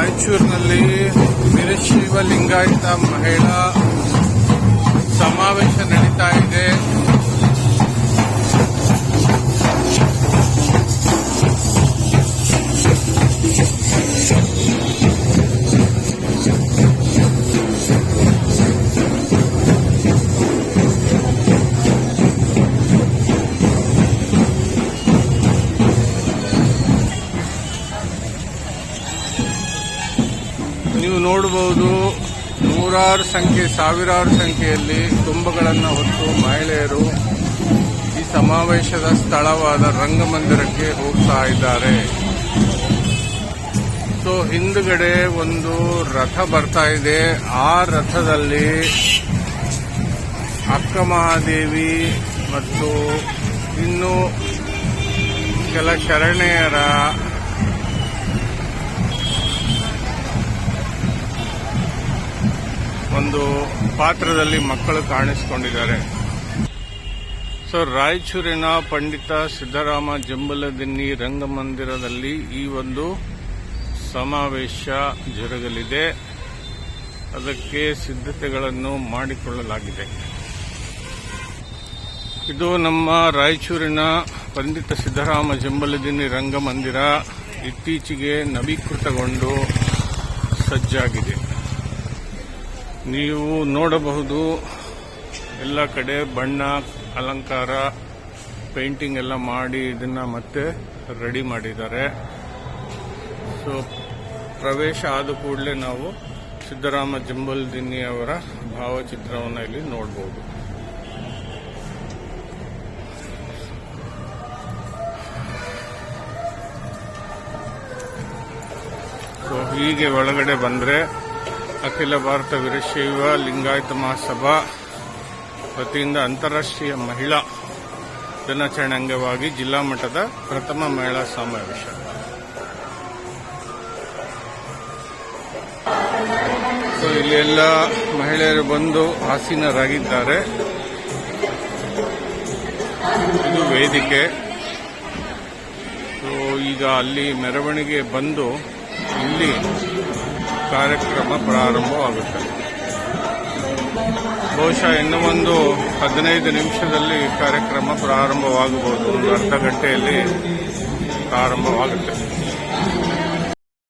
ರಾಯಚೂರಿನಲ್ಲಿ ವೀರಶೈವ ಲಿಂಗಾಯತ ಮಹಿಳಾ ಸಮಾವೇಶ ನಡೀತಾ ಇದೆ. ನೀವು ನೋಡಬಹುದು, ನೂರಾರು ಸಂಖ್ಯೆ, ಸಾವಿರಾರು ಸಂಖ್ಯೆಯಲ್ಲಿ ಕುಟುಂಬಗಳನ್ನು ಹೊತ್ತು ಮಹಿಳೆಯರು ಈ ಸಮಾವೇಶದ ಸ್ಥಳವಾದ ರಂಗಮಂದಿರಕ್ಕೆ ಹೋಗ್ತಾ ಇದ್ದಾರೆ. ಸೊ ಹಿಂದುಗಡೆ ಒಂದು ರಥ ಬರ್ತಾ ಇದೆ. ಆ ರಥದಲ್ಲಿ ಅಕ್ಕ ಮಹಾದೇವಿ ಮತ್ತು ಇನ್ನು ಕೆಲ ಶರಣೆಯರ ಒಂದು ಪಾತ್ರದಲ್ಲಿ ಮಕ್ಕಳು ಕಾಣಿಸಿಕೊಂಡಿದ್ದಾರೆ. ಸೊ ರಾಯಚೂರಿನ ಪಂಡಿತ ಸಿದ್ದರಾಮ ಜಂಬಲದಿನ್ನಿ ರಂಗಮಂದಿರದಲ್ಲಿ ಈ ಒಂದು ಸಮಾವೇಶ ಜರುಗಲಿದೆ. ಅದಕ್ಕೆ ಸಿದ್ಧತೆಗಳನ್ನು ಮಾಡಿಕೊಳ್ಳಲಾಗಿದೆ. ಇದು ನಮ್ಮ ರಾಯಚೂರಿನ ಪಂಡಿತ ಸಿದ್ದರಾಮ ಜಂಬಲದಿನ್ನಿ ರಂಗಮಂದಿರ ಇತ್ತೀಚೆಗೆ ನವೀಕೃತಗೊಂಡು ಸಜ್ಜಾಗಿದೆ. ನೀವು ನೋಡಬಹುದು, ಎಲ್ಲ ಕಡೆ ಬಣ್ಣ, ಅಲಂಕಾರ, ಪೇಂಟಿಂಗ್ ಎಲ್ಲ ಮಾಡಿ ಇದನ್ನ ಮತ್ತೆ ರೆಡಿ ಮಾಡಿದ್ದಾರೆ. ಸೊ ಪ್ರವೇಶ ಆದ ಕೂಡಲೇ ನಾವು ಸಿದ್ದರಾಮ ಜಂಬಲದಿನ್ನಿ ಅವರ ಭಾವಚಿತ್ರವನ್ನು ಇಲ್ಲಿ ನೋಡಬಹುದು. ಸೊ ಹೀಗೆ ಒಳಗಡೆ ಬಂದ್ರೆ ಅಖಿಲ ಭಾರತ ವೀರಶೈವ ಲಿಂಗಾಯತ ಮಹಾಸಭಾ ವತಿಯಿಂದ ಅಂತಾರಾಷ್ಟ್ರೀಯ ಮಹಿಳಾ ದಿನಾಚರಣೆ ಅಂಗವಾಗಿ ಜಿಲ್ಲಾ ಮಟ್ಟದ ಪ್ರಥಮ ಮಹಿಳಾ ಸಮಾವೇಶ. ಸೊ ಇಲ್ಲಿ ಎಲ್ಲ ಮಹಿಳೆಯರು ಬಂದು ಆಸೀನರಾಗಿದ್ದಾರೆ. ಇದು ವೇದಿಕೆ. ಸೊ ಈಗ ಅಲ್ಲಿ ಮೆರವಣಿಗೆ ಬಂದು ಇಲ್ಲಿ ಕಾರ್ಯಕ್ರಮ ಪ್ರಾರಂಭವಾಗುತ್ತದೆ. ಬಹುಶಃ ಇನ್ನು ಒಂದು 15 ನಿಮಿಷದಲ್ಲಿ ಕಾರ್ಯಕ್ರಮ ಪ್ರಾರಂಭವಾಗಬಹುದು. ಒಂದು ಅರ್ಧ ಗಂಟೆಯಲ್ಲಿ ಪ್ರಾರಂಭವಾಗುತ್ತದೆ.